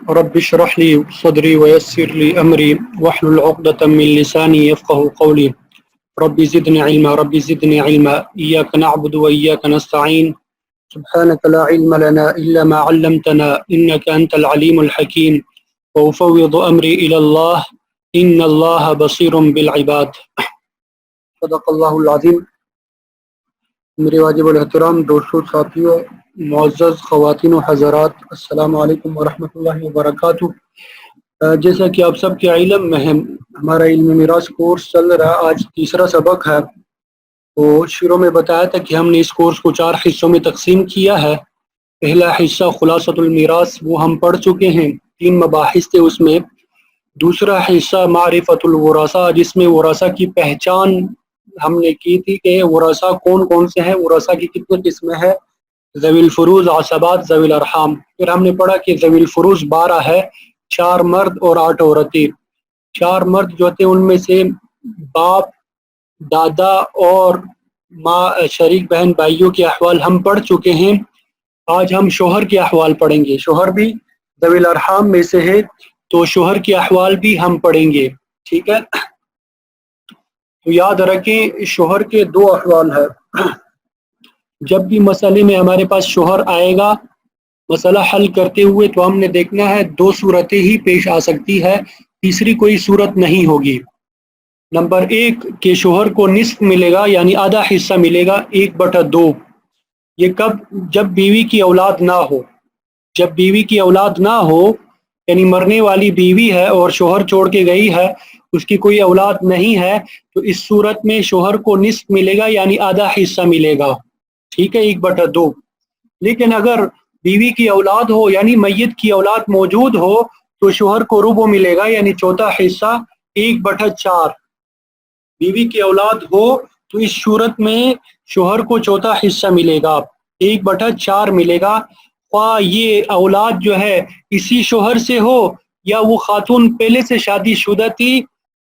رب اشرح لي صدري ويسر لي أمري واحلل عقدة من لساني يفقه قولي رب زدني علما رب زدني علما إياك نعبد وإياك نستعين سبحانك لا علم لنا إلا ما علمتنا إنك أنت العليم الحكيم وأفوض أمري إلى الله إن الله بصير بالعباد صدق اللہ العظیم۔ میرے واجب الاحترام دوستوں، ساتھیوں، معزز خواتین و حضرات، السلام علیکم ورحمۃ اللہ وبرکاتہ۔ جیسا کہ آپ سب کے علم میں ہے، ہمارا علم میراث کورس چل رہا ہے، آج تیسرا سبق ہے۔ تو شروع میں بتایا تھا کہ ہم نے اس کورس کو 4 حصوں میں تقسیم کیا ہے۔ پہلا حصہ خلاصۃ المیراث، وہ ہم پڑھ چکے ہیں، 3 مباحث تھے اس میں۔ دوسرا حصہ معرفت الورثہ، جس میں ورثہ کی پہچان ہم نے کی تھی کہ ورثہ کون کون سے ہیں، ورثہ کی کتنی قسمیں ہیں، ذوی الفروض، عصبات، ذوی الارحام۔ پھر ہم نے پڑھا کہ ذوی الفروض 12 ہے، 4 مرد اور 8 عورتیں۔ 4 مرد جو تھے ان میں سے باپ، دادا اور ماں، شریک بہن بھائیوں کے احوال ہم پڑھ چکے ہیں۔ آج ہم شوہر کے احوال پڑھیں گے۔ شوہر بھی ذوی الارحام میں سے ہے، تو شوہر کے احوال بھی ہم پڑھیں گے، ٹھیک ہے۔ تو یاد رکھیں شوہر کے 2 احوال ہیں۔ جب بھی مسئلے میں ہمارے پاس شوہر آئے گا مسئلہ حل کرتے ہوئے، تو ہم نے دیکھنا ہے 2 صورتیں ہی پیش آ سکتی ہے، تیسری کوئی صورت نہیں ہوگی۔ نمبر 1 کہ شوہر کو نصف ملے گا، یعنی آدھا حصہ ملے گا، 1/2۔ یہ کب؟ جب بیوی کی اولاد نہ ہو۔ جب بیوی کی اولاد نہ ہو، یعنی مرنے والی بیوی ہے اور شوہر چھوڑ کے گئی ہے، اس کی کوئی اولاد نہیں ہے، تو اس صورت میں شوہر کو نصف ملے گا، یعنی آدھا حصہ ملے گا، ٹھیک ہے، 1/2۔ لیکن اگر بیوی کی اولاد ہو، یعنی میت کی اولاد موجود ہو، تو شوہر کو ربع ملے گا، یعنی چوتھا حصہ، 1/4۔ بیوی کی اولاد ہو تو اس صورت میں شوہر کو چوتھا حصہ ملے گا، 1/4 ملے گا، خواہ یہ اولاد جو ہے اسی شوہر سے ہو یا وہ خاتون پہلے سے شادی شدہ تھی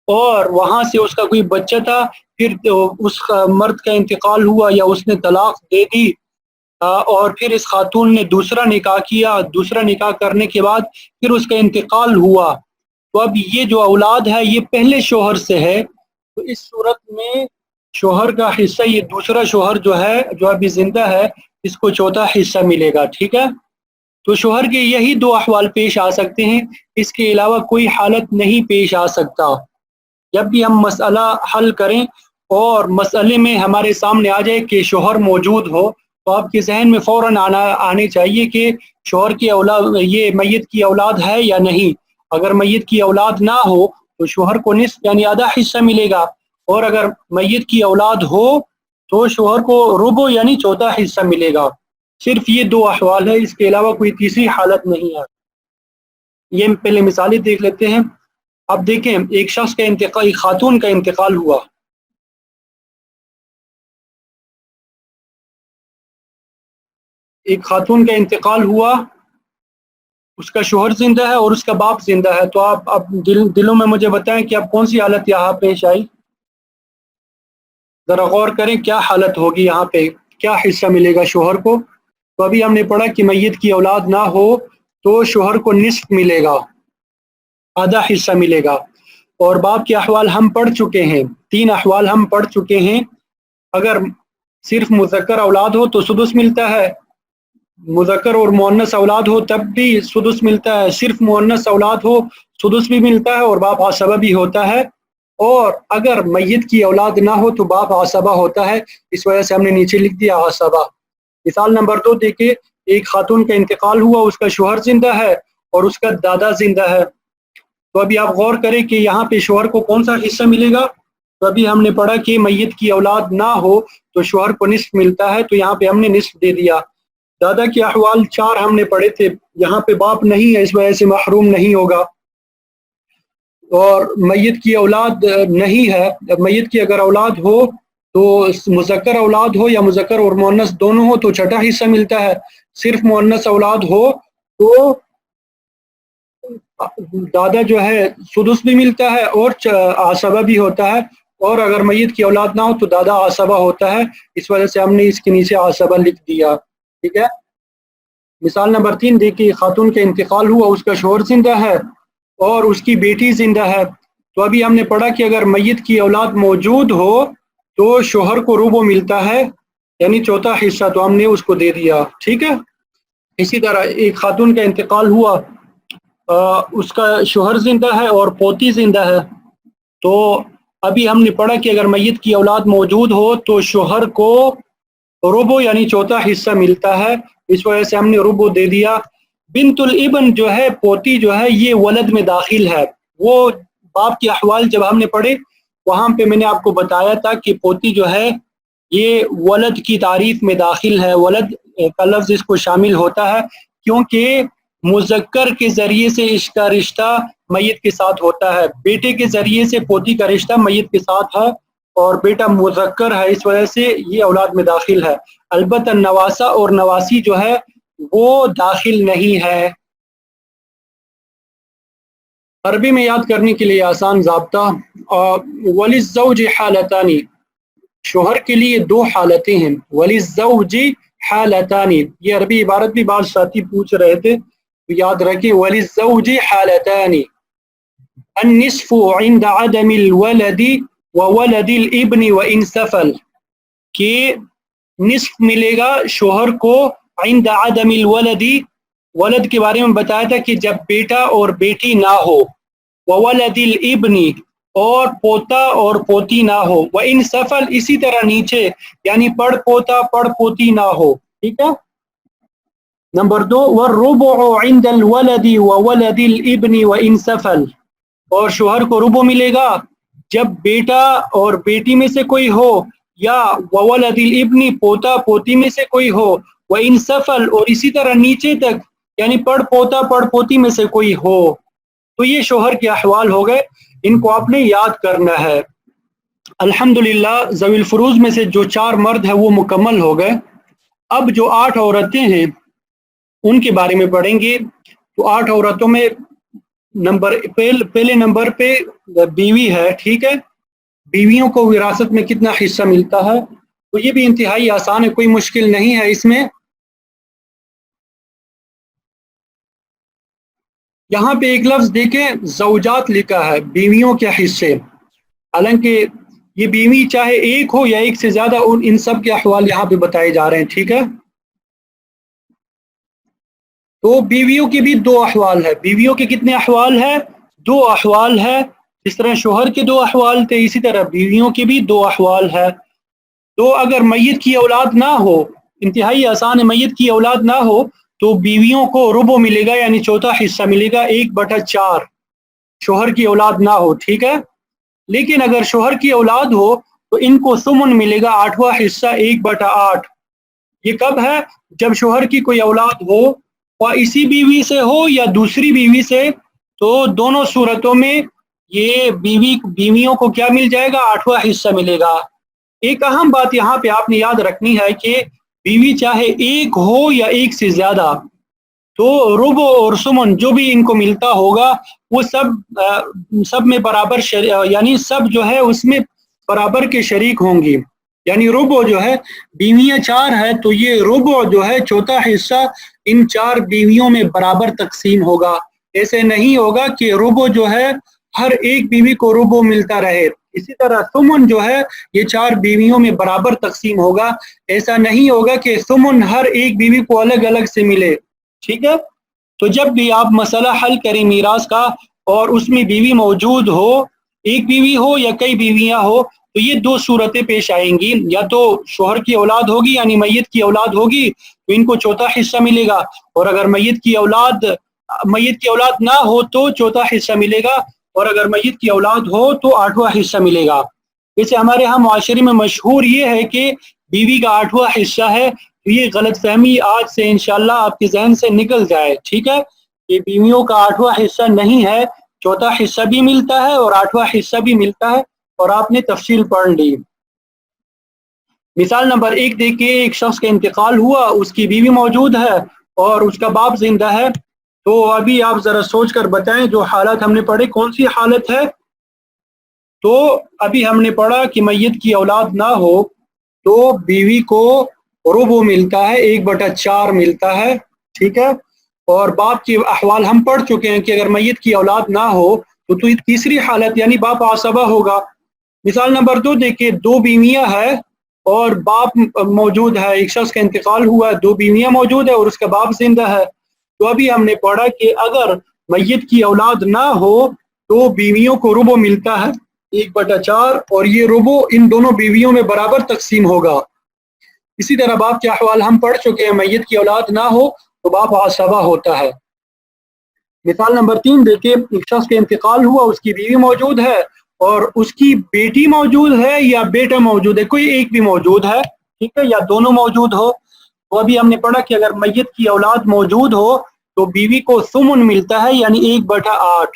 اور وہاں سے اس کا کوئی بچہ تھا، پھر اس مرد کا انتقال ہوا یا اس نے طلاق دے دی، اور پھر اس خاتون نے دوسرا نکاح کیا، دوسرا نکاح کرنے کے بعد پھر اس کا انتقال ہوا، تو اب یہ جو اولاد ہے یہ پہلے شوہر سے ہے، تو اس صورت میں شوہر کا حصہ، یہ دوسرا شوہر جو ہے جو ابھی زندہ ہے، اس کو چوتھا حصہ ملے گا، ٹھیک ہے۔ تو شوہر کے یہی 2 احوال پیش آ سکتے ہیں، اس کے علاوہ کوئی حالت نہیں پیش آ سکتا۔ جب بھی ہم مسئلہ حل کریں اور مسئلے میں ہمارے سامنے آ جائے کہ شوہر موجود ہو، تو آپ کے ذہن میں فوراً آنے چاہیے کہ شوہر کی اولاد، یہ میت کی اولاد ہے یا نہیں۔ اگر میت کی اولاد نہ ہو تو شوہر کو نصف یعنی آدھا حصہ ملے گا، اور اگر میت کی اولاد ہو تو شوہر کو ربع یعنی چوتھا حصہ ملے گا۔ صرف یہ 2 احوال ہے، اس کے علاوہ کوئی تیسری حالت نہیں ہے۔ یہ پہلے مثالیں دیکھ لیتے ہیں۔ اب دیکھیں، ایک شخص کا انتقال، ایک خاتون کا انتقال ہوا، ایک خاتون کا انتقال ہوا، اس کا شوہر زندہ ہے اور اس کا باپ زندہ ہے، تو آپ اب دلوں میں مجھے بتائیں کہ اب کون سی حالت یہاں پیش آئی؟ ذرا غور کریں کیا حالت ہوگی یہاں پہ، کیا حصہ ملے گا شوہر کو؟ تو ابھی ہم نے پڑھا کہ میت کی اولاد نہ ہو تو شوہر کو نصف ملے گا، آدھا حصہ ملے گا، اور باپ کے احوال ہم پڑھ چکے ہیں، 3 احوال ہم پڑھ چکے ہیں۔ اگر صرف مذکر اولاد ہو تو سدس ملتا ہے، مذکر اور مؤنث اولاد ہو تب بھی سدس ملتا ہے، صرف مؤنث اولاد ہو سدس بھی ملتا ہے اور باپ عصبہ بھی ہوتا ہے، اور اگر میت کی اولاد نہ ہو تو باپ عصبہ ہوتا ہے، اس وجہ سے ہم نے نیچے لکھ دیا عصبہ۔ مثال نمبر 2 دیکھیں، ایک خاتون کا انتقال ہوا، اس کا شوہر زندہ ہے اور اس کا دادا زندہ ہے، تو ابھی آپ غور کریں کہ یہاں پہ شوہر کو کون سا حصہ ملے گا؟ تو ابھی ہم نے پڑھا کہ میت کی اولاد نہ ہو تو شوہر کو نصف ملتا ہے، تو یہاں پہ ہم نے نصف دے دیا۔ دادا کے احوال 4 ہم نے پڑھے تھے، یہاں پہ باپ نہیں ہے اس وجہ سے محروم نہیں ہوگا، اور میت کی اولاد نہیں ہے، میت کی اگر اولاد ہو تو مذکر اولاد ہو یا مذکر اور مؤنث دونوں ہو تو چھٹا حصہ ملتا ہے، صرف مؤنث اولاد ہو تو دادا جو ہے سدس بھی ملتا ہے اور عصبہ بھی ہوتا ہے، اور اگر میت کی اولاد نہ ہو تو دادا عصبہ ہوتا ہے، اس وجہ سے ہم نے اس کے نیچے عصبہ لکھ دیا، ٹھیک ہے۔ مثال نمبر 3 دیکھیے، خاتون کا انتقال ہوا، اس کا شوہر زندہ ہے اور اس کی بیٹی زندہ ہے. تو ابھی ہم نے پڑھا کہ اگر میت کی اولاد موجود ہو تو شوہر کو ربع ملتا ہے، یعنی چوتھا حصہ، تو ہم نے اس کو دے دیا. ٹھیک ہے. اسی طرح ایک خاتون کا انتقال ہوا، اس کا شوہر زندہ ہے اور پوتی زندہ ہے. تو ابھی ہم نے پڑھا کہ اگر میت کی اولاد موجود ہو تو شوہر کو ربع یعنی چوتھا حصہ ملتا ہے، اس وجہ سے ہم نے ربع دے دیا. بنت الابن جو ہے، پوتی جو ہے، یہ ولد میں داخل ہے. وہ باپ کے احوال جب ہم نے پڑھے وہاں پہ میں نے آپ کو بتایا تھا کہ پوتی جو ہے یہ ولد کی تعریف میں داخل ہے. ولد کا لفظ اس کو شامل ہوتا ہے کیونکہ مذکر کے ذریعے سے اس کا رشتہ میت کے ساتھ ہوتا ہے. بیٹے کے ذریعے سے پوتی کا رشتہ میت کے ساتھ ہے اور بیٹا مذکر ہے، اس وجہ سے یہ اولاد میں داخل ہے. البتہ نواسہ اور نواسی جو ہے وہ داخل نہیں ہے. عربی میں یاد کرنے کے لیے آسان ضابطہ، وللزوج حالتانی، شوہر کے لیے دو حالتیں ہیں. وللزوج حالتانی، یہ عربی عبارت بھی بعض ساتھی پوچھ رہے تھے تو یاد رکھیں. وللزوج حالتانی، النصف عند عدم الولد وولد الابن وان سفل، کہ نصف ملے گا شوہر کو عند عدم الولد، ولد کے بارے میں بتایا تھا کہ جب بیٹا اور بیٹی نہ ہو، وولد الابن، اور پوتا اور پوتی نہ ہو، وان سفل، اسی طرح نیچے یعنی پڑ پوتا پڑ پوتی نہ ہو. ٹھیک ہے. نمبر 2، والربع عند الولد وولد الابن وان سفل، اور شوہر کو ربع ملے گا جب بیٹا اور بیٹی میں سے کوئی ہو، یا وولد الابن، پوتا پوتی میں سے کوئی ہو، وان سفل، اور اسی طرح نیچے تک یعنی پڑ پوتا پڑ پوتی میں سے کوئی ہو. تو یہ شوہر کے احوال ہو گئے، ان کو آپ نے یاد کرنا ہے. الحمدللہ ذوی الفروض میں سے جو 4 مرد ہیں وہ مکمل ہو گئے. اب جو 8 عورتیں ہیں ان کے بارے میں پڑھیں گے. تو 8 عورتوں میں پہلے نمبر پہ بیوی ہے. ٹھیک ہے. بیویوں کو وراثت میں کتنا حصہ ملتا ہے؟ تو یہ بھی انتہائی آسان ہے، کوئی مشکل نہیں ہے اس میں. یہاں پہ ایک لفظ دیکھیں، زوجات لکھا ہے، بیویوں کے حصے. حالانکہ یہ بیوی چاہے ایک ہو یا ایک سے زیادہ، ان سب کے احوال یہاں پہ بتائے جا رہے ہیں. ٹھیک ہے. تو بیویوں کے بھی 2 احوال ہے. بیویوں کے کتنے احوال ہے؟ 2 احوال ہے. جس طرح شوہر کے 2 احوال تھے اسی طرح بیویوں کے بھی 2 احوال ہے. تو اگر میت کی اولاد نہ ہو، انتہائی آسان ہے، میت کی اولاد نہ ہو تو بیویوں کو ربع ملے گا یعنی چوتھا حصہ ملے گا، 1/4، شوہر کی اولاد نہ ہو. ٹھیک ہے. لیکن اگر شوہر کی اولاد ہو تو ان کو ثمن ملے گا، 8واں حصہ، 1/8. یہ کب ہے؟ جب شوہر کی کوئی اولاد ہو اور اسی بیوی سے ہو یا دوسری بیوی سے، تو دونوں صورتوں میں یہ بیویوں کو کیا مل جائے گا؟ 8واں حصہ ملے گا. ایک اہم بات یہاں پہ آپ نے یاد رکھنی ہے کہ بیوی چاہے ایک ہو یا ایک سے زیادہ، تو ربع اور ثمن جو بھی ان کو ملتا ہوگا وہ سب میں برابر یعنی سب جو ہے اس میں برابر کے شریک ہوں گی. یعنی ربع جو ہے، بیویاں 4 ہے تو یہ ربع جو ہے چوتھا حصہ ان 4 بیویوں میں برابر تقسیم ہوگا. ایسے نہیں ہوگا کہ ربع جو ہے ہر ایک بیوی کو ربع ملتا رہے. اسی طرح ثمن جو ہے یہ 4 بیویوں میں برابر تقسیم ہوگا. ایسا نہیں ہوگا کہ ثمن ہر ایک بیوی کو الگ الگ سے ملے. ٹھیک ہے. تو جب بھی آپ مسئلہ حل کریں میراث کا اور اس میں بیوی موجود ہو، ایک بیوی ہو یا کئی بیویاں ہو، تو یہ 2 صورتیں پیش آئیں گی. یا تو شوہر کی اولاد ہوگی یعنی میت کی اولاد ہوگی تو ان کو چوتھا حصہ ملے گا، اور اگر میت کی اولاد نہ ہو تو چوتھا حصہ ملے گا، اور اگر میت کی اولاد ہو تو 8واں حصہ ملے گا. ویسے ہمارے ہاں معاشرے میں مشہور یہ ہے کہ بیوی کا 8واں حصہ ہے. یہ غلط فہمی آج سے انشاءاللہ آپ کے ذہن سے نکل جائے. ٹھیک ہے. یہ بیویوں کا 8واں حصہ نہیں ہے، چوتھا حصہ بھی ملتا ہے اور 8واں حصہ بھی ملتا ہے، اور آپ نے تفصیل پڑھ لی. مثال نمبر 1 دیکھیے، ایک شخص کا انتقال ہوا، اس کی بیوی موجود ہے اور اس کا باپ زندہ ہے. تو ابھی آپ ذرا سوچ کر بتائیں جو حالت ہم نے پڑھی کون سی حالت ہے؟ تو ابھی ہم نے پڑھا کہ میت کی اولاد نہ ہو تو بیوی کو ربع ملتا ہے، 1/4 ملتا ہے. ٹھیک ہے. اور باپ کے احوال ہم پڑھ چکے ہیں کہ اگر میت کی اولاد نہ ہو تو تیسری حالت یعنی باپ عصبہ ہوگا. مثال نمبر 2 دیکھیے، 2 بیویاں ہیں اور باپ موجود ہے، ایک شخص کا انتقال ہوا ہے، 2 بیویاں موجود ہے اور اس کا باپ زندہ ہے. تو ابھی ہم نے پڑھا کہ اگر میت کی اولاد نہ ہو تو بیویوں کو ربع ملتا ہے 1/4، اور یہ ربع ان دونوں بیویوں میں برابر تقسیم ہوگا. اسی طرح باپ کے احوال ہم پڑھ چکے ہیں، میت کی اولاد نہ ہو تو باپ عصبہ ہوتا ہے. مثال نمبر 3 دیکھیں، ایک شخص کا انتقال ہوا، اس کی بیوی موجود ہے اور اس کی بیٹی موجود ہے یا بیٹا موجود ہے، کوئی ایک بھی موجود ہے، ٹھیک ہے، یا دونوں موجود ہو. تو ابھی ہم نے پڑھا کہ اگر میت کی اولاد موجود ہو تو بیوی کو ثمن ملتا ہے یعنی 1/8.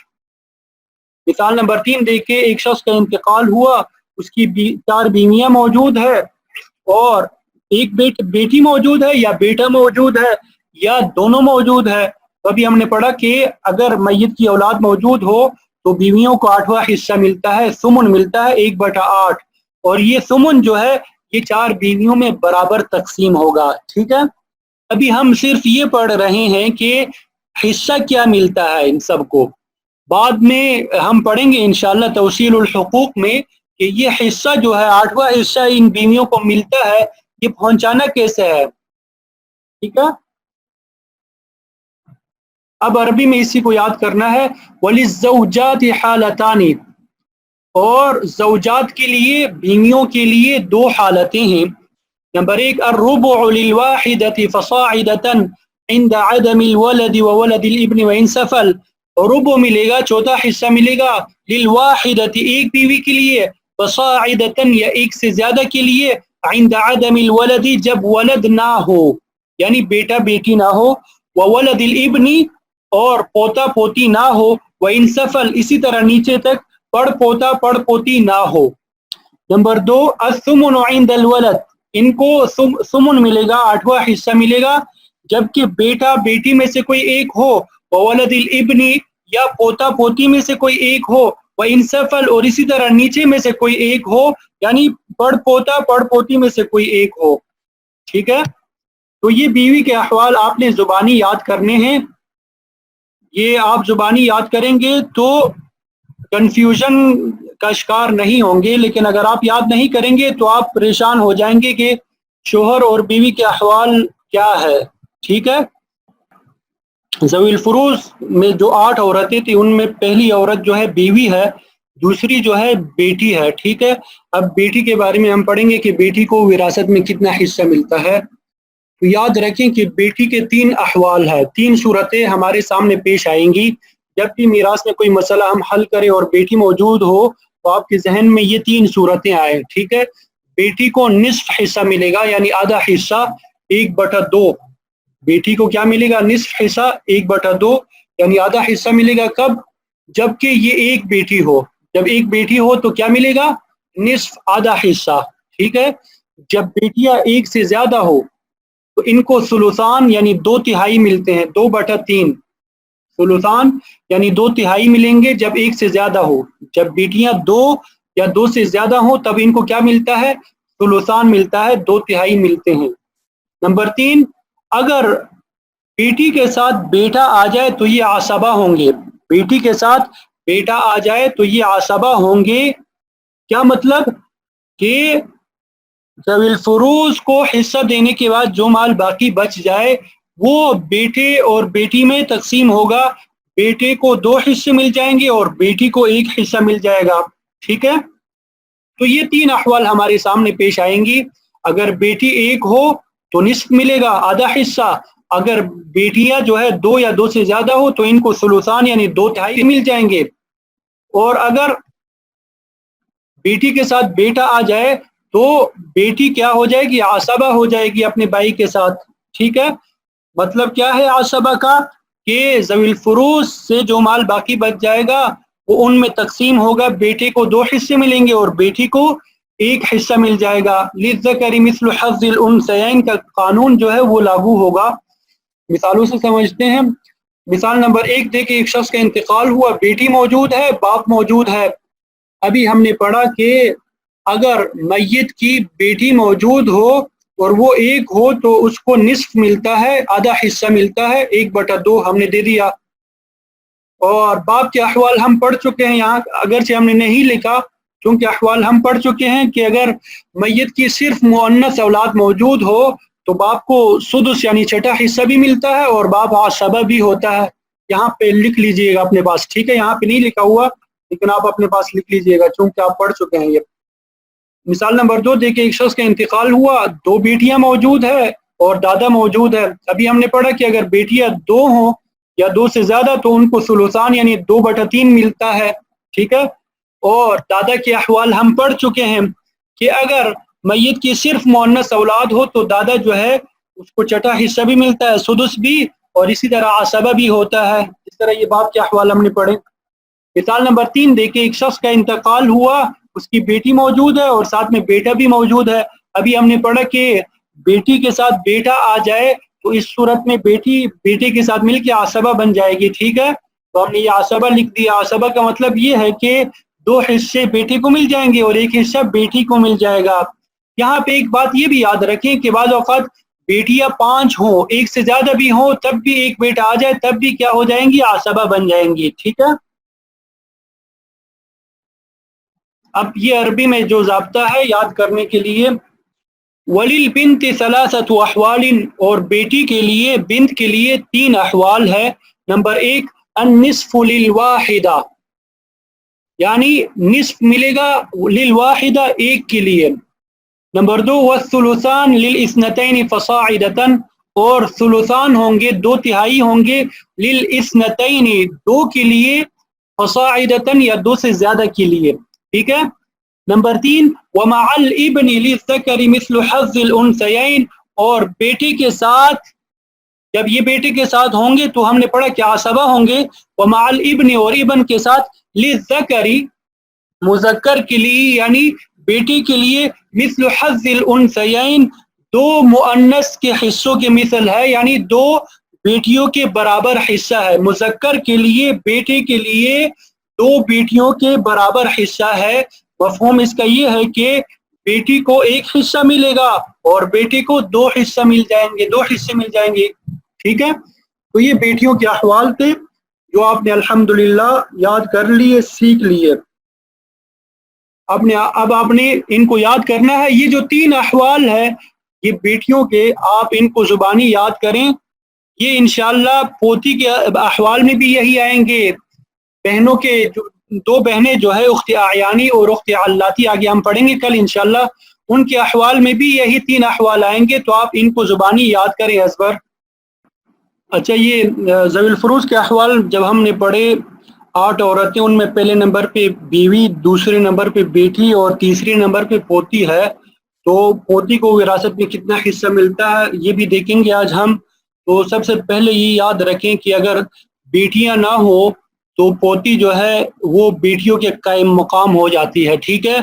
مثال نمبر 3 دیکھیں، ایک شخص کا انتقال ہوا، اس کی 4 بیویاں موجود ہے اور ایک بیٹی موجود ہے یا بیٹا موجود ہے یا دونوں موجود ہے. تو ابھی ہم نے پڑھا کہ اگر میت کی اولاد موجود ہو تو بیویوں کو 8واں حصہ ملتا ہے، ثمن ملتا ہے 1/8، اور یہ ثمن جو ہے یہ 4 بیویوں میں برابر تقسیم ہوگا. ٹھیک ہے، ابھی ہم صرف یہ پڑھ رہے ہیں کہ حصہ کیا ملتا ہے ان سب کو. بعد میں ہم پڑھیں گے انشاءاللہ توصیل الحقوق میں کہ یہ حصہ جو ہے 8واں حصہ ان بیویوں کو ملتا ہے، یہ پہنچانا کیسے ہے. ٹھیک ہے، اب عربی میں اسی کو یاد کرنا ہے. وَلِلزَّوْجَاتِ حَالَتَانِ، اور زوجات کے لیے، بیویوں کے لیے 2 حالتیں ہیں. نمبر 1 الربع للواحدة فصاعدة عند عدم الولد وولد الابن وإن سفل. ربع ملے گا، چوتھا حصہ ملے گا للواحدة ایک بیوی کے لیے، فصاعدة یا ایک سے زیادہ کے لیے، عند عدم الولد جب ولد نہ ہو یعنی بیٹا بیٹی نہ ہو، وولد الابن اور پوتا پوتی نہ ہو، وإن سفل اسی طرح نیچے تک پڑ پوتا پڑ پوتی نہ ہو. نمبر 2 الثمن عند الولد، ان کو ثمن ملے گا، 8واں حصہ ملے گا جبکہ بیٹا بیٹی میں سے کوئی ایک ہو، وولد الابن یا پوتا پوتی میں سے کوئی ایک ہو، وإن سفل اور اسی طرح نیچے میں سے کوئی ایک ہو یعنی پڑ پوتا پڑ پوتی میں سے کوئی ایک ہو. ٹھیک ہے، تو یہ بیوی کے احوال آپ نے زبانی یاد کرنے ہیں. یہ آپ زبانی یاد کریں گے تو کنفیوژن کا شکار نہیں ہوں گے، لیکن اگر آپ یاد نہیں کریں گے تو آپ پریشان ہو جائیں گے کہ شوہر اور بیوی کے احوال کیا ہے. ٹھیک ہے، ذوی الفروض میں جو 8 عورتیں تھیں ان میں پہلی عورت جو ہے بیوی ہے، دوسری جو ہے بیٹی ہے. ٹھیک ہے، اب بیٹی کے بارے میں ہم پڑھیں گے کہ بیٹی کو وراثت میں کتنا حصہ ملتا ہے. تو یاد رکھیں کہ بیٹی کے 3 احوال ہیں، 3 صورتیں ہمارے سامنے پیش آئیں گی. جب بھی میراث میں کوئی مسئلہ ہم حل کریں اور بیٹی موجود ہو تو آپ کے ذہن میں یہ 3 صورتیں آئیں. ٹھیک ہے، بیٹی کو نصف حصہ ملے گا یعنی آدھا حصہ 1/2. بیٹی کو کیا ملے گا؟ نصف حصہ 1/2 یعنی آدھا حصہ ملے گا. کب؟ جبکہ یہ ایک بیٹی ہو. جب ایک بیٹی ہو تو کیا ملے گا؟ نصف، آدھا حصہ. ٹھیک ہے، جب بیٹیاں ایک سے زیادہ ہو تو ان کو ثلثان یعنی 2/3 ملتے ہیں، 2/3. ثلثان یعنی 2/3 ملیں گے جب ایک سے زیادہ ہو. جب بیٹیاں 2 یا 2 سے زیادہ ہوں تب ان کو کیا ملتا ہے؟ ثلثان ملتا ہے، 2/3 ملتے ہیں. نمبر 3 اگر بیٹی کے ساتھ بیٹا آ جائے تو یہ عصبہ ہوں گے. بیٹی کے ساتھ بیٹا آ جائے تو یہ عصبہ ہوں گے. کیا مطلب؟ کہ ذوی الفروض کو حصہ دینے کے بعد جو مال باقی بچ جائے وہ بیٹے اور بیٹی میں تقسیم ہوگا. بیٹے کو 2 حصے مل جائیں گے اور بیٹی کو 1 حصہ مل جائے گا. ٹھیک ہے، تو یہ 3 احوال ہمارے سامنے پیش آئیں گی. اگر بیٹی ایک ہو تو نصف ملے گا، آدھا حصہ. اگر بیٹیاں جو ہے 2 یا 2 سے زیادہ ہو تو ان کو ثلثان یعنی 2/3 مل جائیں گے. اور اگر بیٹی کے ساتھ بیٹا آ جائے تو بیٹی کیا ہو جائے گی؟ عصبہ ہو جائے گی اپنے بھائی کے ساتھ. ٹھیک ہے، مطلب کیا ہے عصبہ کا؟ کہ ذوی الفروض سے جو مال باقی بچ جائے گا وہ ان میں تقسیم ہوگا. بیٹے کو 2 حصے ملیں گے اور بیٹی کو 1 حصہ مل جائے گا. للذکر مثل حظ الانثیین کا قانون جو ہے وہ لاگو ہوگا. مثالوں سے سمجھتے ہیں. مثال نمبر 1 دیکھیں، ایک شخص کا انتقال ہوا، بیٹی موجود ہے، باپ موجود ہے. ابھی ہم نے پڑھا کہ اگر میت کی بیٹی موجود ہو اور وہ ایک ہو تو اس کو نصف ملتا ہے، آدھا حصہ ملتا ہے، 1/2 ہم نے دے دیا۔ اور باپ کے احوال ہم پڑھ چکے ہیں، یہاں اگرچہ ہم نے نہیں لکھا کیونکہ احوال ہم پڑھ چکے ہیں کہ اگر میت کی صرف مؤنث اولاد موجود ہو تو باپ کو سدس یعنی چھٹا حصہ بھی ملتا ہے اور باپ عصبہ بھی ہوتا ہے۔ یہاں پہ لکھ لیجئے گا اپنے پاس، ٹھیک ہے؟ یہاں پہ نہیں لکھا ہوا لیکن آپ اپنے پاس لکھ لیجئے گا چونکہ آپ پڑھ چکے ہیں یہ۔ مثال نمبر 2 دیکھیں، ایک شخص کا انتقال ہوا، 2 بیٹیاں موجود ہے اور دادا موجود ہے۔ ابھی ہم نے پڑھا کہ اگر بیٹیاں 2 ہوں یا 2 سے زیادہ تو ان کو ثلثان یعنی 2/3 ملتا ہے، ٹھیک ہے؟ اور دادا کے احوال ہم پڑھ چکے ہیں کہ اگر میت کی صرف مؤنث اولاد ہو تو دادا جو ہے اس کو چھٹا حصہ بھی ملتا ہے، سدس بھی، اور اسی طرح عصبہ بھی ہوتا ہے۔ اس طرح یہ باپ کے احوال ہم نے پڑھے۔ مثال نمبر 3 دیکھیں، ایک شخص کا انتقال ہوا، اس کی بیٹی موجود ہے اور ساتھ میں بیٹا بھی موجود ہے۔ ابھی ہم نے پڑھا کہ بیٹی کے ساتھ بیٹا آ جائے تو اس صورت میں بیٹی بیٹے کے ساتھ مل کے عصبہ بن جائے گی، ٹھیک ہے؟ تو ہم نے یہ عصبہ لکھ دیا۔ عصبہ کا مطلب یہ ہے کہ 2 حصے بیٹے کو مل جائیں گے اور 1 حصہ بیٹی کو مل جائے گا۔ یہاں پہ ایک بات یہ بھی یاد رکھیں کہ بعض اوقات بیٹیاں 5 ہوں، 1 سے زیادہ بھی ہوں، تب بھی ایک بیٹا آ جائے تب بھی کیا ہو جائیں گی؟ عصبہ بن جائیں گی، ٹھیک ہے؟ اب یہ عربی میں جو ضابطہ ہے یاد کرنے کے لیے، وَلِلْبِنْتِ ثَلَاثَةُ أَحْوَالٍ، اور بیٹی کے لیے، بنت کے لیے 3 احوال ہے۔ نمبر 1 النصف للواحدہ، یعنی نصف ملے گا للواحدہ، ایک کے لیے۔ نمبر 2 والثلثان للاثنتین فصاعدة، اور ثلثان ہوں گے، 2/3 ہوں گے، للاثنتین، 2 کے لیے، فصاعدة یا 2 سے زیادہ کے لیے، ٹھیک ہے؟ نمبر 3 ومع الابن للذکر مثل حظ الانثیین، اور بیٹے کے ساتھ، جب یہ بیٹے کے ساتھ ہوں گے تو ہم نے پڑھا کہ عصبہ ہوں گے، ومع الابن، اور ابن کے ساتھ، للذکر، مذکر کے لیے یعنی بیٹے کے لیے، مثل حظ الانثیین، 2 مؤنث کے حصوں کے مثل ہے، یعنی 2 بیٹیوں کے برابر حصہ ہے۔ مذکر کے لیے، بیٹے کے لیے 2 بیٹیوں کے برابر حصہ ہے۔ مفہوم اس کا یہ ہے کہ بیٹی کو 1 حصہ ملے گا اور بیٹے کو 2 حصہ مل جائیں گے، 2 حصے مل جائیں گے، ٹھیک ہے؟ تو یہ بیٹیوں کے احوال تھے جو آپ نے الحمدللہ یاد کر لیے، سیکھ لیے۔ اب آپ نے ان کو یاد کرنا ہے۔ یہ جو 3 احوال ہے یہ بیٹیوں کے، آپ ان کو زبانی یاد کریں۔ یہ انشاءاللہ پوتی کے احوال میں بھی یہی آئیں گے۔ بہنوں کے جو 2 بہنیں جو ہے اخت اعیانی اور اخت علاتی، آگے ہم پڑھیں گے کل انشاءاللہ، ان کے احوال میں بھی یہی 3 احوال آئیں گے، تو آپ ان کو زبانی یاد کریں ازبر۔ اچھا، یہ ذوی الفروض کے احوال جب ہم نے پڑھے، 8 عورتیں، ان میں پہلے نمبر پہ بیوی، دوسرے نمبر پہ بیٹی اور تیسرے نمبر پہ پوتی ہے۔ تو پوتی کو وراثت میں کتنا حصہ ملتا ہے یہ بھی دیکھیں گے آج ہم۔ تو سب سے پہلے یہ یاد رکھیں کہ اگر بیٹیاں نہ ہو تو پوتی جو ہے وہ بیٹیوں کے قائم مقام ہو جاتی ہے، ٹھیک ہے؟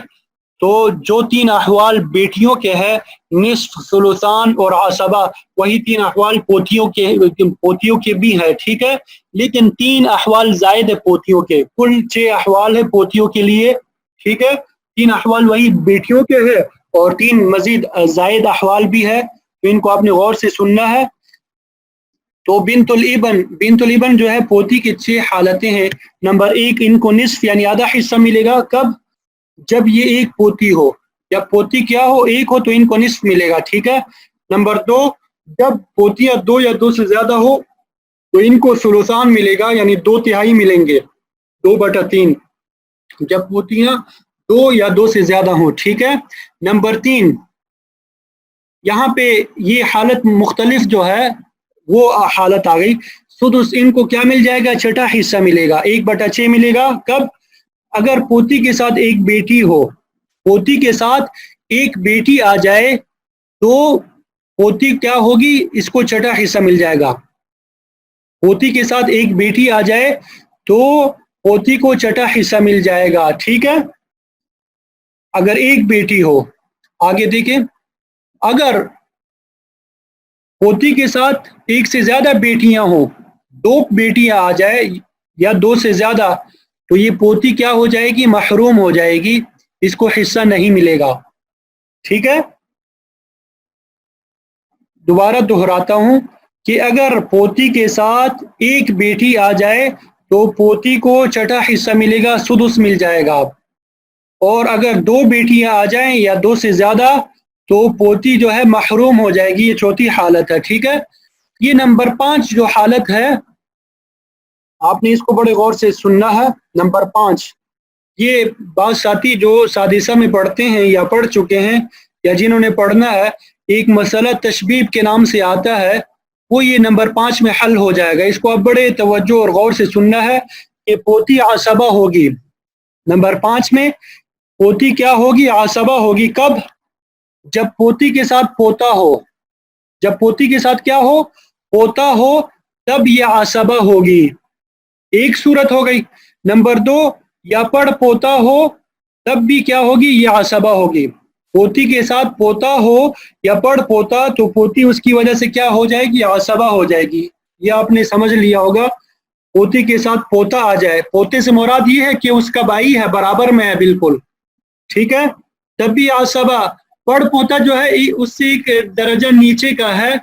تو جو 3 احوال بیٹیوں کے ہے، نصف، ثلثان اور عصبہ، وہی 3 احوال پوتیوں کے بھی ہے، ٹھیک ہے؟ لیکن 3 احوال زائد ہے پوتیوں کے، کل 6 احوال ہے پوتیوں کے لیے، ٹھیک ہے؟ 3 احوال وہی بیٹیوں کے ہے اور 3 مزید زائد احوال بھی ہے، تو ان کو آپ نے غور سے سننا ہے۔ تو بنت الابن جو ہے پوتی کی 6 حالتیں ہیں۔ نمبر 1 ان کو نصف یعنی آدھا حصہ ملے گا، کب؟ جب یہ ایک پوتی ہو، جب پوتی کیا ہو؟ ایک ہو تو ان کو نصف ملے گا، ٹھیک ہے؟ نمبر 2 جب پوتیاں 2 یا 2 سے زیادہ ہو تو ان کو ثلثان ملے گا، یعنی 2/3 ملیں گے، 2/3، جب پوتیاں 2 یا 2 سے زیادہ ہوں، ٹھیک ہے؟ نمبر 3 یہاں پہ یہ حالت مختلف جو ہے وہ حالت آ گئی، سدس، ان کو کیا مل جائے گا؟ چھٹا حصہ ملے گا، 1/6 ملے گا، کب؟ اگر پوتی کے ساتھ ایک بیٹی ہو، پوتی کے ساتھ ایک بیٹی آ جائے تو پوتی کیا ہوگی؟ اس کو چھٹا حصہ مل جائے گا۔ پوتی کے ساتھ ایک بیٹی آ جائے تو پوتی کو چھٹا حصہ مل جائے گا، ٹھیک ہے؟ اگر ایک بیٹی ہو، آگے دیکھیں، اگر پوتی کے ساتھ 1 سے زیادہ بیٹیاں ہوں، 2 بیٹیاں آ جائے یا 2 سے زیادہ، تو یہ پوتی کیا ہو جائے گی؟ محروم ہو جائے گی، اس کو حصہ نہیں ملے گا، ٹھیک ہے؟ دوبارہ دہراتا ہوں کہ اگر پوتی کے ساتھ ایک بیٹی آ جائے تو پوتی کو چھٹا حصہ ملے گا، سدس مل جائے گا، اور اگر دو بیٹیاں آ جائیں یا دو سے زیادہ تو پوتی جو ہے محروم ہو جائے گی۔ یہ چوتھی حالت ہے، ٹھیک ہے۔ یہ نمبر 5 جو حالت ہے آپ نے اس کو بڑے غور سے سننا ہے۔ نمبر 5، یہ بعض ساتھی جو سادسہ میں پڑھتے ہیں یا پڑھ چکے ہیں یا جنہوں نے پڑھنا ہے، ایک مسئلہ تشبیب کے نام سے آتا ہے، وہ یہ نمبر 5 میں حل ہو جائے گا۔ اس کو اب بڑے توجہ اور غور سے سننا ہے کہ پوتی عصبہ ہوگی۔ نمبر 5 میں پوتی کیا ہوگی؟ عصبہ ہوگی۔ کب؟ جب پوتی کے ساتھ پوتا ہو۔ جب پوتی کے ساتھ کیا ہو؟ پوتا ہو، تب یہ عصبہ ہوگی۔ ایک صورت ہو گئی۔ نمبر 2، یا پڑ پوتا ہو تب بھی کیا ہوگی؟ یہ عصبہ ہوگی۔ پوتی کے ساتھ پوتا ہو یا پڑ پوتا تو پوتی اس کی وجہ سے کیا ہو جائے گی؟ عصبہ ہو جائے گی۔ یہ آپ نے سمجھ لیا ہوگا۔ پوتی کے ساتھ پوتا آ جائے، پوتے سے مراد یہ ہے کہ اس کا بھائی ہے، برابر میں ہے بالکل، ٹھیک ہے، تب بھی عصبہ۔ پڑ پوتا جو ہے اس سے ایک درجہ نیچے کا ہے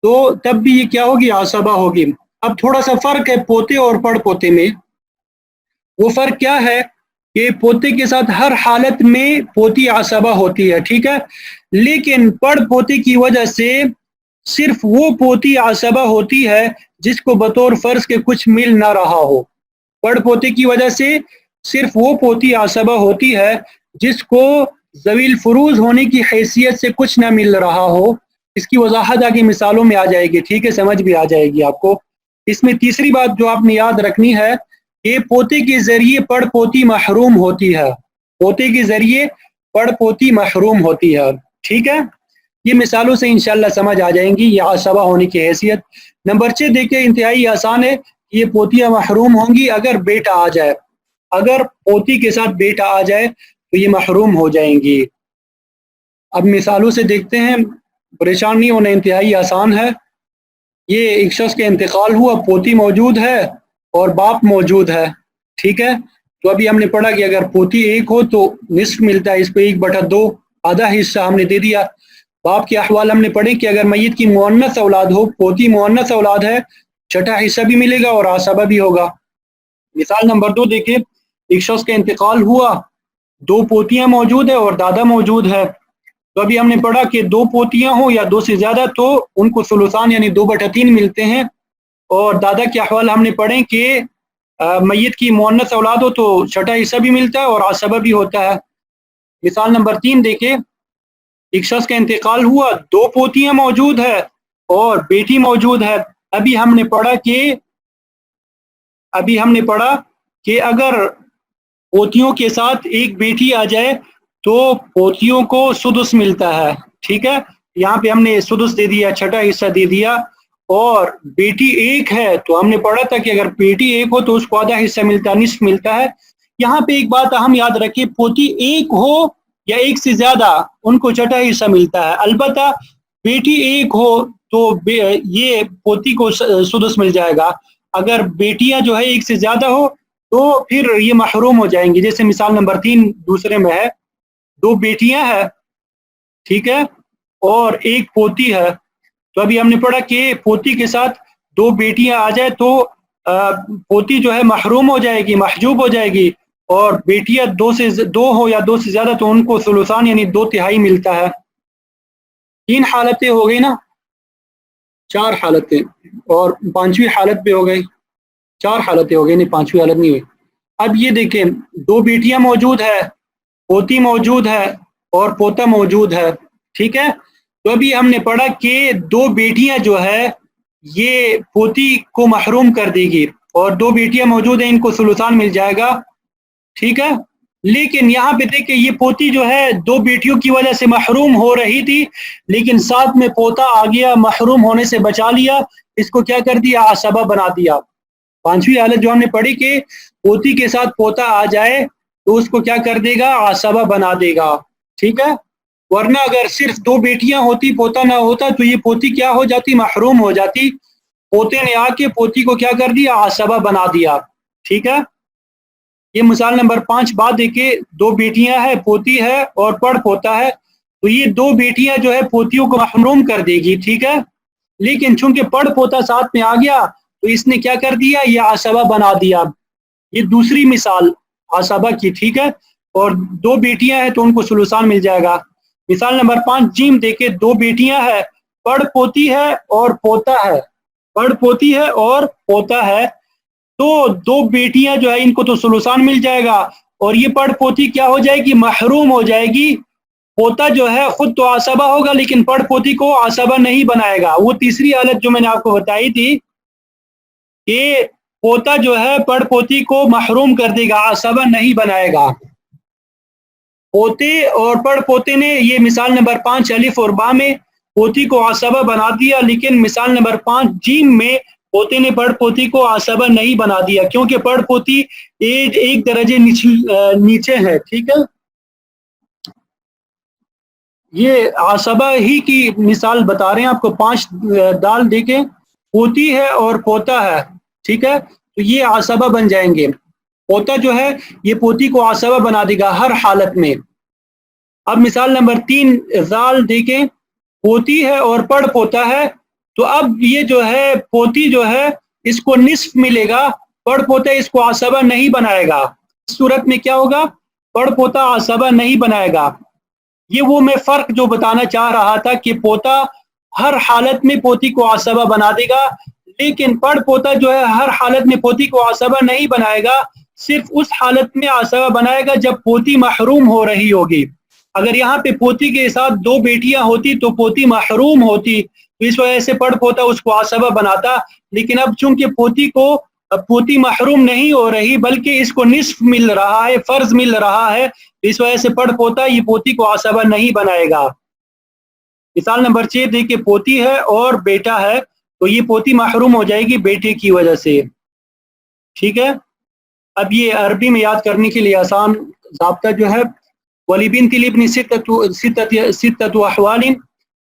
تو تب بھی یہ کیا ہوگی؟ عصبہ ہوگی۔ اب تھوڑا سا فرق ہے پوتے اور پڑ پوتے میں۔ وہ فرق کیا ہے کہ پوتے کے ساتھ ہر حالت میں پوتی عصبہ ہوتی ہے، ٹھیک ہے، لیکن پڑ پوتے کی وجہ سے صرف وہ پوتی عصبہ ہوتی ہے جس کو بطور فرض کے کچھ مل نہ رہا ہو۔ پڑ پوتے کی وجہ سے صرف وہ پوتی عصبہ ہوتی ہے جس کو ذویل فروض ہونے کی حیثیت سے کچھ نہ مل رہا ہو۔ اس کی وضاحت آگے مثالوں میں آ جائے گی، ٹھیک ہے، سمجھ بھی آ جائے گی آپ کو۔ اس میں تیسری بات جو آپ نے یاد رکھنی ہے کہ پوتے کے ذریعے پڑ پوتی محروم ہوتی ہے۔ پوتے کے ذریعے پڑ پوتی محروم ہوتی ہے، ٹھیک ہے۔ یہ مثالوں سے انشاءاللہ سمجھ آ جائیں گی یہ عصبہ ہونے کی حیثیت۔ نمبر 6 دیکھیں، انتہائی آسان ہے، یہ پوتیاں محروم ہوں گی اگر بیٹا آ جائے۔ اگر پوتی کے ساتھ بیٹا آ جائے تو یہ محروم ہو جائیں گی۔ اب مثالوں سے دیکھتے ہیں، پریشان نہیں ہونا، انتہائی آسان ہے۔ یہ ایک شخص کا انتقال ہوا، پوتی موجود ہے اور باپ موجود ہے، ٹھیک ہے۔ تو ابھی ہم نے پڑھا کہ اگر پوتی ایک ہو تو نصف ملتا ہے، اس کو 1/2 آدھا حصہ ہم نے دے دیا۔ باپ کے احوال ہم نے پڑھے کہ اگر میت کی مؤنث اولاد ہو، پوتی مؤنث اولاد ہے، چھٹا حصہ بھی ملے گا اور عصبہ بھی ہوگا۔ مثال نمبر 2 دیکھیں، ایک شخص کا انتقال ہوا، 2 پوتیاں موجود ہے اور دادا موجود ہے۔ تو ابھی ہم نے پڑھا کہ 2 پوتیاں ہوں یا 2 سے زیادہ تو ان کو ثلثان یعنی 2/3 ملتے ہیں، اور دادا کے احوال ہم نے پڑھے کہ میت کی مؤنث اولاد ہو تو چھٹا حصہ بھی ملتا ہے اور عصبہ بھی ہوتا ہے۔ مثال نمبر 3 دیکھیں، ایک شخص کا انتقال ہوا، 2 پوتیاں موجود ہے اور بیٹی موجود ہے۔ ابھی ہم نے پڑھا کہ اگر پوتیوں کے ساتھ ایک بیٹی آ جائے تو پوتیوں کو سدس ملتا ہے، ٹھیک ہے، یہاں پہ ہم نے سدس دے دیا، چھٹا حصہ دے دیا، اور بیٹی ایک ہے تو ہم نے پڑھا تھا کہ اگر بیٹی ایک ہو تو اس کو آدھا حصہ ملتا ہے، نصف ملتا ہے۔ یہاں پہ ایک بات اہم یاد رکھیں، پوتی ایک ہو یا ایک سے زیادہ ان کو چھٹا حصہ ملتا ہے، البتہ بیٹی ایک ہو تو یہ پوتی کو سدس مل جائے گا۔ اگر بیٹیاں جو ہے ایک سے زیادہ ہو تو پھر یہ محروم ہو جائیں گی۔ جیسے مثال نمبر 3 دوسرے میں ہے، 2 بیٹیاں ہیں، ٹھیک ہے، اور ایک پوتی ہے۔ تو ابھی ہم نے پڑھا کہ پوتی کے ساتھ 2 بیٹیاں آ جائے تو پوتی جو ہے محروم ہو جائے گی، محجوب ہو جائے گی، اور بیٹیاں 2 ہو یا 2 سے زیادہ تو ان کو ثلثان یعنی 2/3 ملتا ہے۔ 3 حالتیں ہو گئی نا، 4 حالتیں، اور 5ویں حالت پہ ہو گئی، 4 حالتیں ہو گئی، نہیں 5ویں حالت نہیں ہوئی۔ اب یہ دیکھیں، 2 بیٹیاں موجود ہے، پوتی موجود ہے اور پوتا موجود ہے، ٹھیک ہے۔ تو ابھی ہم نے پڑھا کہ 2 بیٹیاں جو ہے یہ پوتی کو محروم کر دے گی، اور 2 بیٹیاں موجود ہیں، ان کو ثلثان مل جائے گا، ٹھیک ہے۔ لیکن یہاں پہ دیکھیں، یہ پوتی جو ہے 2 بیٹیوں کی وجہ سے محروم ہو رہی تھی، لیکن ساتھ میں پوتا آ گیا، محروم ہونے سے بچا لیا، اس کو کیا کر دیا؟ عصبہ بنا دیا۔ 5ویں حالت جو ہم نے پڑھی کہ پوتی کے ساتھ پوتا آ جائے تو اس کو کیا کر دے گا؟ عصبہ بنا دے گا، ٹھیک ہے۔ ورنہ اگر صرف 2 بیٹیاں ہوتی، پوتا نہ ہوتا، تو یہ پوتی کیا ہو جاتی؟ محروم ہو جاتی۔ پوتے نے آ کے پوتی کو کیا کر دیا؟ عصبہ بنا دیا، ٹھیک ہے۔ یہ مثال نمبر 5 بات دیکھیں، 2 بیٹیاں ہیں، پوتی ہے اور پڑ پوتا ہے۔ تو یہ دو بیٹیاں جو ہے پوتیوں کو محروم کر دے گی، ٹھیک ہے، لیکن چونکہ پڑ پوتا ساتھ میں آ گیا تو اس نے کیا کر دیا، یہ عصبہ بنا دیا۔ یہ دوسری مثال عصبہ کی، ٹھیک ہے، اور دو بیٹیاں ہیں تو ان کو ثلثان مل جائے گا۔ مثال نمبر 5 جیم دیکھے، دو بیٹیاں ہیں، پڑ پوتی ہے اور پوتا ہے، پڑ پوتی ہے اور پوتا ہے، تو دو بیٹیاں جو ہے ان کو تو ثلثان مل جائے گا، اور یہ پڑ پوتی کیا ہو جائے گی، محروم ہو جائے گی۔ پوتا جو ہے خود تو عصبہ ہوگا لیکن پڑ پوتی کو عصبہ نہیں بنائے گا۔ وہ تیسری حالت جو میں نے آپ کو بتائی تھی کہ پوتا جو ہے پڑ پوتی کو محروم کر دے گا، عصبہ نہیں بنائے گا۔ پوتے اور پڑ پوتے نے یہ مثال نمبر 5 الف اور با میں پوتی کو عصبہ بنا دیا، لیکن مثال نمبر 5 جیم میں پوتے نے پڑ پوتی کو عصبہ نہیں بنا دیا، کیونکہ پڑ پوتی ایک درجے نیچے ہے، ٹھیک ہے۔ یہ عصبہ ہی کی مثال بتا رہے ہیں آپ کو، 5 دال دے کے پوتی ہے اور پوتا ہے، ٹھیک ہے، تو یہ عصبہ بن جائیں گے۔ پوتا جو ہے یہ پوتی کو عصبہ بنا دے گا ہر حالت میں۔ اب مثال نمبر 3 زال دیکھیں، پوتی ہے اور پڑ پوتا ہے، تو اب یہ جو ہے پوتی جو ہے اس کو نصف ملے گا، پڑ پوتا اس کو عصبہ نہیں بنائے گا۔ اس صورت میں کیا ہوگا، پڑ پوتا عصبہ نہیں بنائے گا۔ یہ وہ میں فرق جو بتانا چاہ رہا تھا کہ پوتا ہر حالت میں پوتی کو عصبہ بنا دے گا، لیکن پڑ پوتا جو ہے ہر حالت میں پوتی کو عصبہ نہیں بنائے گا، صرف اس حالت میں عصبہ بنائے گا جب پوتی محروم ہو رہی ہوگی۔ اگر یہاں پہ پوتی کے ساتھ دو بیٹیاں ہوتی تو پوتی محروم ہوتی، تو اس وجہ سے پڑ پوتا اس کو عصبہ بناتا، لیکن اب چونکہ پوتی محروم نہیں ہو رہی بلکہ اس کو نصف مل رہا ہے، فرض مل رہا ہے، اس وجہ سے پڑ پوتا یہ پوتی کو عصبہ نہیں بنائے گا۔ مثال نمبر 6 دیکھیں، پوتی ہے اور بیٹا ہے، تو یہ پوتی محروم ہو جائے گی بیٹے کی وجہ سے، ٹھیک ہے۔ اب یہ عربی میں یاد کرنے کے لیے آسان ضابطہ جو ہے، وَلِبِنْتِ الْإِبْنِ سِتَّةُ احوال،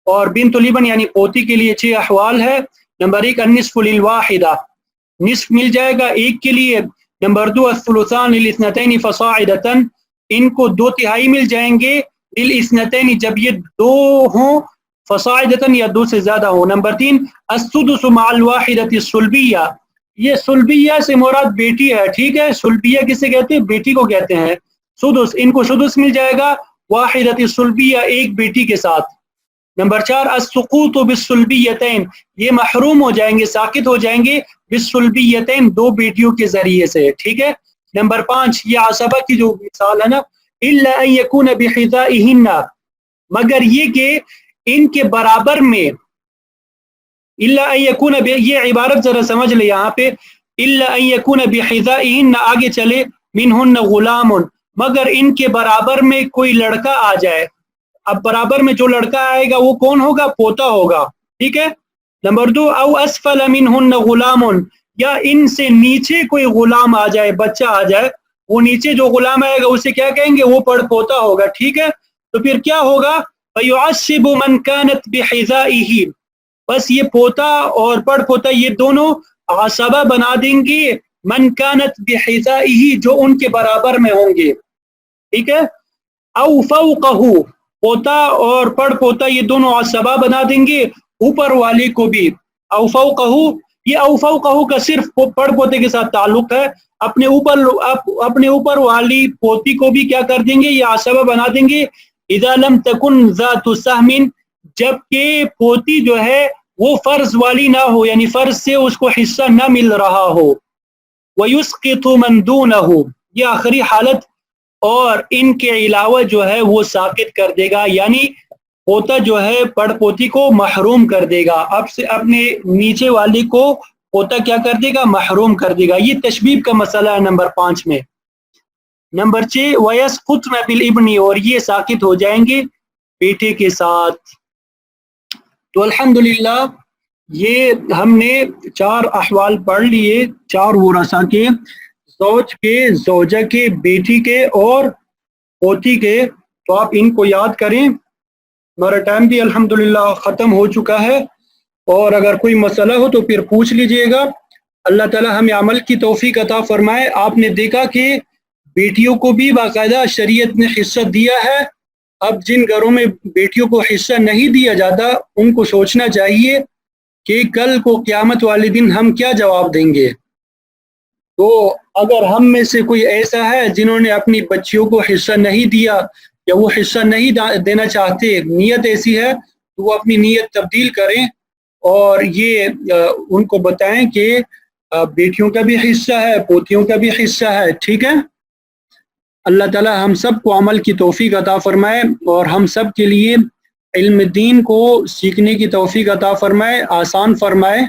اور بنت الابن یعنی پوتی کے لیے 6 احوال ہے۔ نمبر 1 النصف للواحدہ، نصف مل جائے گا ایک کے لیے۔ نمبر 2 الثلثان للاثنتین فصاعدۃ، ان کو 2/3 مل جائیں گے، للاثنتین جب یہ 2 ہوں، فصاعدۃ یا 2 سے زیادہ ہوں۔ نمبر 3 السدس مع الواحدۃ السلبیہ، یہ سلبیہ سے مراد بیٹی ہے، ٹھیک ہے، سلبیہ کسے کہتے ہیں، بیٹی کو کہتے ہیں۔ سدس، ان کو سدس مل جائے گا واحدۃ السلبیہ، ایک بیٹی کے ساتھ۔ نمبر 4 السقوط بالسلبیتین، یہ محروم ہو جائیں گے، ساقط ہو جائیں گے بالسلبیتین، 2 بیٹیوں کے ذریعے سے، ٹھیک ہے۔ نمبر 5 یہ عصبہ کی جو مثال ہے نا، الا ان یکون بحذائہن، مگر یہ کہ ان کے برابر میں، الا ان یکون، یہ عبارت ذرا سمجھ لے یہاں پہ، الا ان یکون بحذائہن، آگے چلے، منہن غلام، مگر ان کے برابر میں کوئی لڑکا آ جائے۔ اب برابر میں جو لڑکا آئے گا وہ کون ہوگا، پوتا ہوگا، ٹھیک ہے۔ نمبر 2 او اسفل منہن غلام، یا ان سے نیچے کوئی غلام آ جائے، بچہ آ جائے، وہ نیچے جو غلام آئے گا اسے کیا کہیں گے، وہ پڑ پوتا ہوگا، ٹھیک ہے۔ تو پھر کیا ہوگا، فیعصب من كانت بحذائہ، بس یہ پوتا اور پڑ پوتا یہ دونوں عصبہ بنا دیں گے من كانت بحذائہ، جو ان کے برابر میں ہوں گے، ٹھیک ہے۔ او فوقہ، پوتا اور پڑ پوتا یہ دونوں عصبہ بنا دیں گے اوپر والے کو بھی۔ او فوقہ، یہ او فوقہ کا صرف پڑ پوتے کے ساتھ تعلق ہے، اپنے اوپر والی پوتی کو بھی کیا کر دیں گے، یہ عصبہ بنا دیں گے۔ اذا لم تکن ذات سہم، جبکہ پوتی جو ہے وہ فرض والی نہ ہو، یعنی فرض سے اس کو حصہ نہ مل رہا ہو۔ ویسقط من دونہ، یہ آخری حالت، اور ان کے علاوہ جو ہے وہ ساقط کر دے گا، یعنی پوتا جو ہے پڑ پوتی کو محروم کر دے گا، اب سے اپنے نیچے والی کو پوتا کیا کر دے گا، محروم کر دے گا۔ یہ تشبیب کا مسئلہ ہے نمبر 5 میں۔ نمبر 6 وَيَسْقُطْنَ بِالْإِبْنِ، اور یہ ساقط ہو جائیں گے بیٹے کے ساتھ۔ تو الحمدللہ یہ ہم نے 4 احوال پڑھ لیے، 4 ورثہ کے، زوج کے، زوجہ کے، بیٹی کے اور پوتی کے۔ تو آپ ان کو یاد کریں۔ ہمارا ٹائم بھی الحمدللہ ختم ہو چکا ہے، اور اگر کوئی مسئلہ ہو تو پھر پوچھ لیجئے گا۔ اللہ تعالی ہمیں عمل کی توفیق عطا فرمائے۔ آپ نے دیکھا کہ بیٹیوں کو بھی باقاعدہ شریعت نے حصہ دیا ہے، اب جن گھروں میں بیٹیوں کو حصہ نہیں دیا جاتا ان کو سوچنا چاہیے کہ کل کو قیامت والے دن ہم کیا جواب دیں گے۔ تو اگر ہم میں سے کوئی ایسا ہے جنہوں نے اپنی بچیوں کو حصہ نہیں دیا یا وہ حصہ نہیں دینا چاہتے، نیت ایسی ہے تو وہ اپنی نیت تبدیل کریں اور یہ ان کو بتائیں کہ بیٹیوں کا بھی حصہ ہے، پوتیوں کا بھی حصہ ہے، ٹھیک ہے۔ اللہ تعالی ہم سب کو عمل کی توفیق عطا فرمائے اور ہم سب کے لیے علم دین کو سیکھنے کی توفیق عطا فرمائے، آسان فرمائے۔